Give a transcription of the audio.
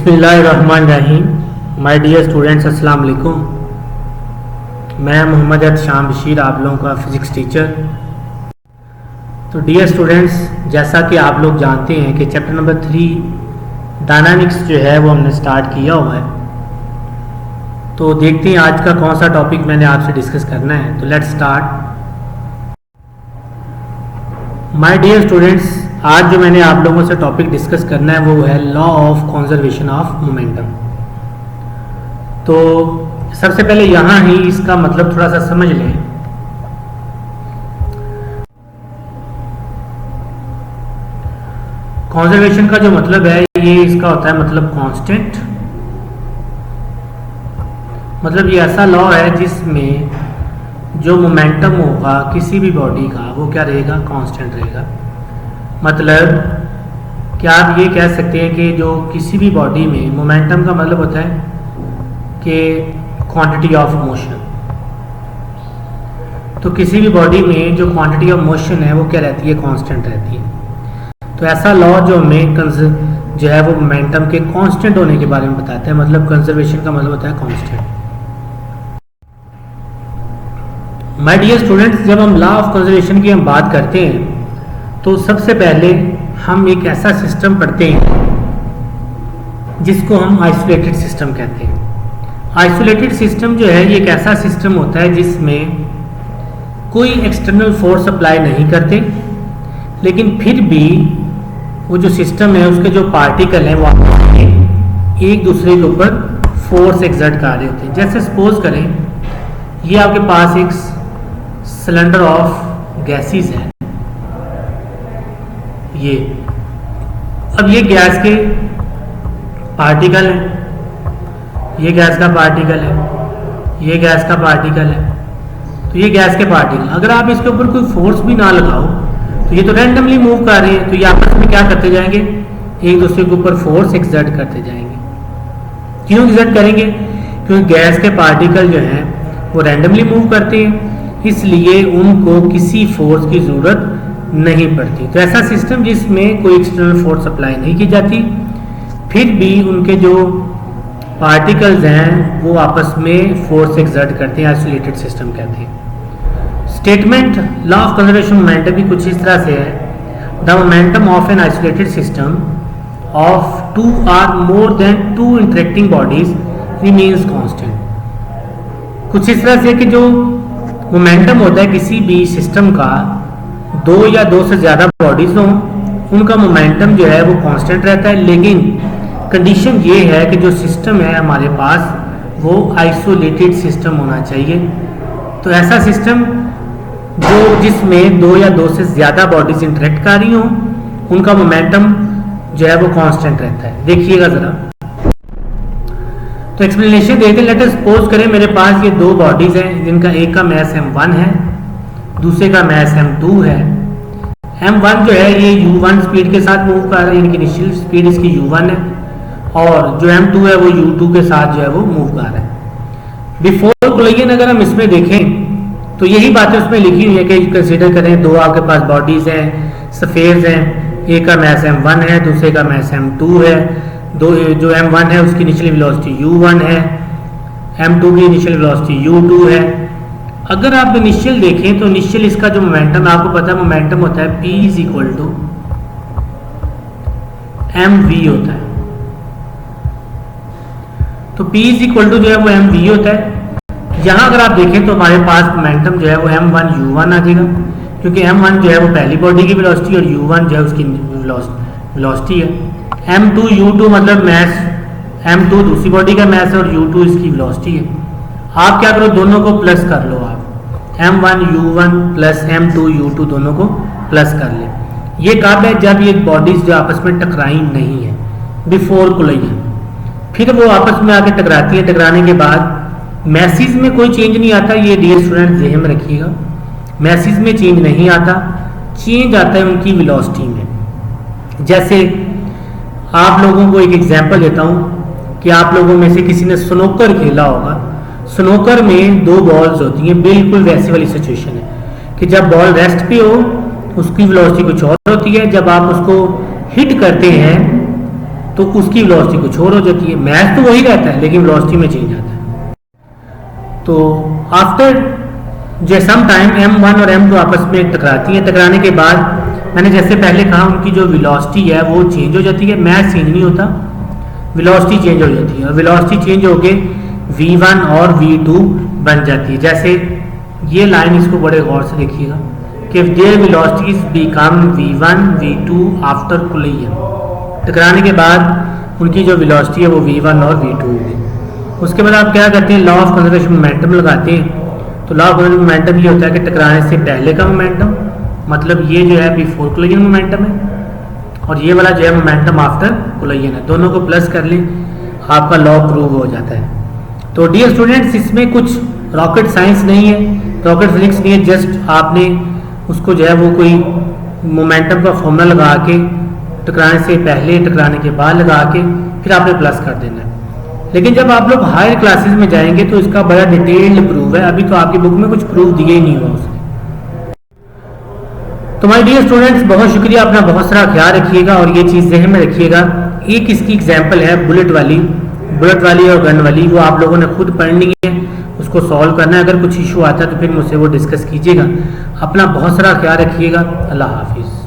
बिस्मिल्लाहिर्रहमानिर्रहीम। My dear students, अस्सलाम वालेकुम। मैं मोहम्मद शाम बशीर, आप लोगों का फ़िज़िक्स टीचर। तो डियर स्टूडेंट्स, जैसा कि आप लोग जानते हैं कि चैप्टर नंबर 3 डायनामिक्स जो है वो हमने स्टार्ट किया हुआ है। तो देखते हैं आज का कौन सा टॉपिक मैंने आपसे डिस्कस करना है। तो let's start. My dear students, आज जो मैंने आप लोगों से टॉपिक डिस्कस करना है वो है law of conservation of momentum. तो सबसे पहले यहाँ ही इसका मतलब थोड़ा सा समझ लें। कंजर्वेशन का जो मतलब है ये इसका होता है मतलब कांस्टेंट। मतलब ये ऐसा लॉ है जिसमें जो मोमेंटम होगा किसी भी बॉडी का वो क्या रहेगा, कांस्टेंट रहेगा। मतलब क्या आप ये कह सकते हैं कि जो किसी भी बॉडी में मोमेंटम का मतलब होता है कि क्वांटिटी ऑफ मोशन। तो किसी भी बॉडी में जो क्वांटिटी ऑफ मोशन है वो क्या रहती है, कांस्टेंट रहती है। तो ऐसा लॉ जो हमें जो है वो मोमेंटम के कांस्टेंट होने के बारे में बताता है। मतलब कंजर्वेशन का मतलब होता है कांस्टेंट। माय डियर स्टूडेंट्स, जब हम लॉ ऑफ कंजर्वेशन की हम बात करते हैं तो सबसे पहले हम एक ऐसा सिस्टम पढ़ते हैं जिसको हम आइसोलेटेड सिस्टम कहते हैं। आइसोलेटेड सिस्टम जो है ये एक ऐसा सिस्टम होता है जिसमें कोई एक्सटर्नल फोर्स अप्लाई नहीं करते, लेकिन फिर भी वो जो सिस्टम है उसके जो पार्टिकल हैं वो एक दूसरे के ऊपर फोर्स एक्सर्ट कर रहे होते हैं। जैसे सपोज करें ये आपके पास एक सिलेंडर ऑफ गैसेस है, ये अब ये गैस के पार्टिकल है, ये गैस का पार्टिकल है, ये गैस का पार्टिकल है। तो ये गैस के पार्टिकल अगर आप इसके ऊपर कोई फोर्स भी ना लगाओ तो ये तो रैंडमली मूव कर रहे हैं। तो ये आपस में क्या करते जाएंगे, एक दूसरे के ऊपर फोर्स एक्सर्ट करते जाएंगे। क्यों एक्सर्ट करेंगे? क्योंकि गैस के पार्टिकल जो हैं वो रैंडमली मूव करते हैं, इसलिए उनको किसी फोर्स की ज़रूरत नहीं पड़ती। तो ऐसा सिस्टम जिसमें कोई एक्सटर्नल फोर्स अप्लाई नहीं की जाती, फिर भी उनके जो पार्टिकल्स हैं वो आपस में फोर्स एक्सर्ट करते हैं, आइसोलेटेड सिस्टम कहते हैं। Statement law of conservation momentum भी कुछ इस तरह से है। The momentum of an isolated system of two or more than two interacting bodies remains constant. कुछ इस तरह से कि जो मोमेंटम होता है किसी भी सिस्टम का, दो या दो से ज़्यादा बॉडीज हों उनका मोमेंटम जो है वो कांस्टेंट रहता है, लेकिन कंडीशन ये है कि जो सिस्टम है हमारे पास वो आइसोलेटेड सिस्टम होना चाहिए। तो ऐसा सिस्टम जो जिसमें दो या दो से ज़्यादा बॉडीज इंटरेक्ट कर रही हों उनका मोमेंटम जो है वो कांस्टेंट रहता है। देखिएगा ज़रा, तो एक्सप्लेनेशन देते हैं। लेट अस सपोज करें मेरे पास ये दो बॉडीज हैं जिनका एक का मास m1 है, दूसरे का मास m2 है। m1 जो है ये u1 स्पीड के साथ मूव कर रहा है, यानी कि इनिशियल स्पीड इसकी u1 है, और जो m2 है वो u2 के साथ जो है वो मूव कर रहा है। बिफोर कोलिजन अगर हम इसमें देखें तो यही बातें उसमें लिखी हुई है कि कंसीडर करें दो आपके पास बॉडीज हैं, सफेयर्स हैं, एक का मास m1 है, दूसरे का मास m2 है। दो जो m1 है उसकी इनिशियल वेलोसिटी u1 है, m2 की इनिशियल वेलोसिटी u2 है। अगर आप इनिशियल देखें तो इनिशियल इसका जो मोमेंटम आपको पता है, मोमेंटम होता है p is equal to mv होता है। तो p इज इक्वल टू जो है वो mv होता है। यहाँ अगर आप देखें तो हमारे पास मोमेंटम जो है वो m1 u1 आ जाएगा, क्योंकि m1 जो है वो पहली बॉडी की वेलोसिटी और u1 जो है उसकी वेलोसिटी है। m2 u2 मतलब मास, m2 दूसरी बॉडी का मास है और u2 इसकी वेलोसिटी है। आप क्या करो, दोनों को प्लस कर लो। आप m1 u1 plus m2 u2 दोनों को प्लस कर ले। ये कब है, जब ये बॉडीज जो आपस में टकराई नहीं है, बिफोर कोलिजन। फिर वो आपस में आके टकराती है, टकराने के बाद मैसेज में कोई चेंज नहीं आता। ये डियर स्टूडेंट ध्यान में रखिएगा, मैसेज में चेंज नहीं आता, चेंज आता है उनकी वेलोसिटी में। जैसे आप लोगों को एक एग्जांपल देता हूँ कि आप लोगों में से किसी ने स्नूकर खेला होगा। स्नूकर में दो बॉल्स होती हैं, बिल्कुल वैसी वाली सिचुएशन है कि जब बॉल रेस्ट पे हो उसकी वेलोसिटी कुछ और होती है, जब आप उसको हिट करते हैं तो उसकी वेलोसिटी कुछ और हो जाती है। मैथ तो वही रहता है लेकिन वेलोसिटी में चेंज आता है। तो आफ्टर जो सम टाइम m1 और m2 आपस में टकराती हैं, टकराने के बाद मैंने जैसे पहले कहा उनकी जो वेलोसिटी है वो चेंज हो जाती है। मैथ चेंज नहीं होता, वेलोसिटी चेंज हो जाती है और वेलोसिटी चेंज होके v1 और v2 बन जाती है। जैसे ये लाइन, इसको बड़े गौर से देखिएगा कि there velocities become v1 v2 after collision. टकराने के बाद उनकी जो वेलोसिटी है वो v1 और v2 होगी। उसके बाद आप क्या करते हैं, लॉ ऑफ कंजर्वेशन मोमेंटम लगाते हैं। तो लॉ ऑफ कंजर्वेशन मोमेंटम ये होता है कि टकराने से पहले का मोमेंटम, मतलब ये जो है बिफोर कोलिजन मोमेंटम है, और ये वाला जो है मोमेंटम आफ्टर कोलिजन है। दोनों को प्लस कर लें, आपका लॉ प्रूव हो जाता है। तो डियर स्टूडेंट्स, इसमें कुछ रॉकेट साइंस नहीं है, रॉकेट फिजिक्स नहीं है, जस्ट आपने उसको जो है वो कोई मोमेंटम का फॉर्मूला लगा के टकराने से पहले टकराने के बाद लगा के फिर आपने प्लस कर देना है। लेकिन जब आप लोग हायर क्लासेस में जाएंगे तो इसका बड़ा डिटेल्ड प्रूफ है, अभी तो आपकी बुक में कुछ प्रूफ दिया ही नहीं हुआ उसने। तो माय डियर स्टूडेंट्स, बहुत शुक्रिया, अपना बहुत सारा ख्याल रखिएगा और ये चीज़ ज़हन में रखिएगा। एक इसकी एग्जाम्पल है बुलेट वाली और गन वाली, वो आप लोगों ने खुद पढ़नी है, उसको सॉल्व करना है। अगर कुछ इशू आता है तो फिर मुझसे वो डिस्कस कीजिएगा। अपना बहुत सारा ख्याल रखिएगा। अल्लाह हाफिज़।